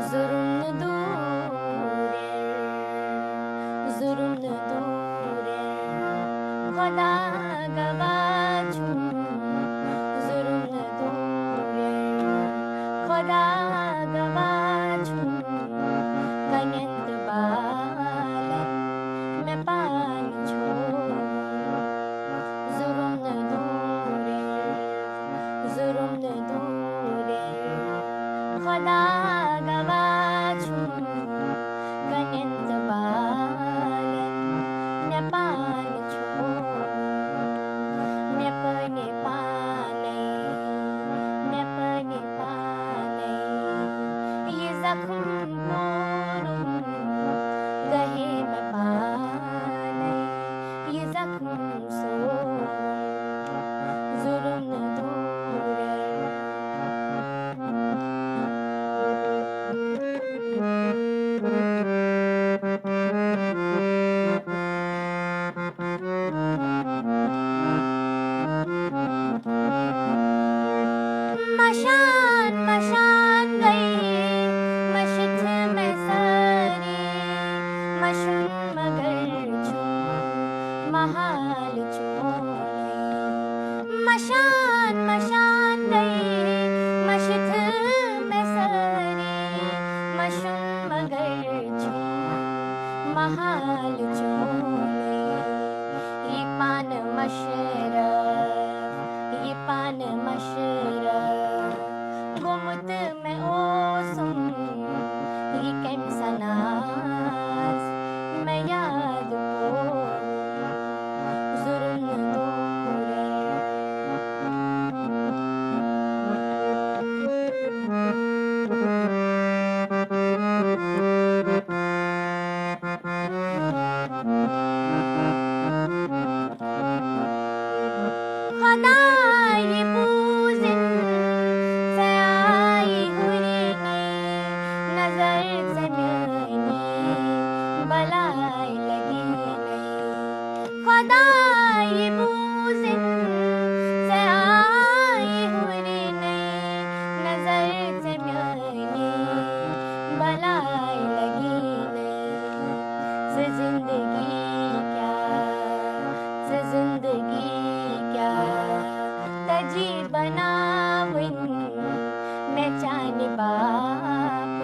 Zorunlu durer, zorunlu durer, Khoda gawachum. Zorunlu durer, Khoda gawachum. Kanyant balan mein pan chhod. Zorunlu durer, zorunlu durer, Khoda gawachum. Kanyant balan mein pan chhod. मैं पने पाने, मैं पने पाने, ये जख्म मोरूं गहे में पाने, ये जख्म सो जुर्म दूरे. मशान मशान गई मशित में सारी मशुन मगर छुम महाल चोले. मशान मशान गई मशित में सारी मशुन मगर छुम महाल चोले. ये पान मशरफ, ये पान मशरफ, गुमुत में ओसुम, ये कैसा नाज मैं याद पोरूं. जुर्म दूरे. खुदा ये पूजिन से आई हुई नहीं, नजर से मिलनी बलाई लगी नहीं. खुदा ये पूजिन से आई हुई नहीं, नजर से मिलनी बलाई लगी नहीं. से जिंदगी क्या, से जिंदगी क्या तजी बनाविन मैं चाने बाप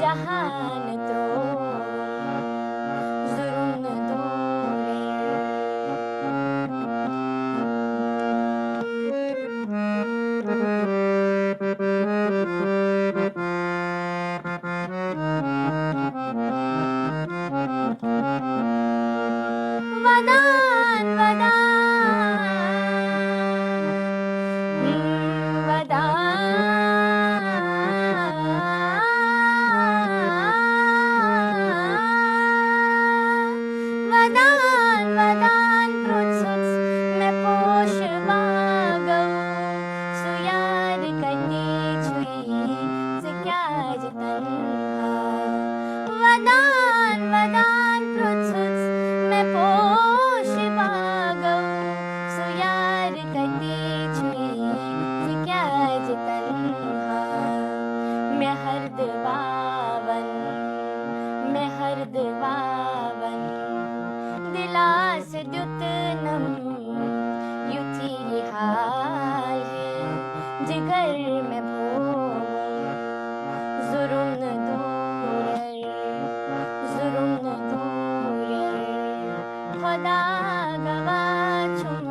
जहान तो जुर्म दूरे. वदान वदान वदान वदान प्रोत्सुत्स मैं पोश वागऊ सुयार कन्नी छुई से क्या जतन्हा. वदान वदान प्रोत्सुत्स मैं पोश वागऊ सुयार कन्नी छुई से क्या जतन्हा. मैं हर्द बावन, मैं हर्द बावन, दिलास द्युतनम युथी ये हाल है जिगर में भोर. जुर्म दूरे, जुर्म दूरे, खुदा गवाचुम.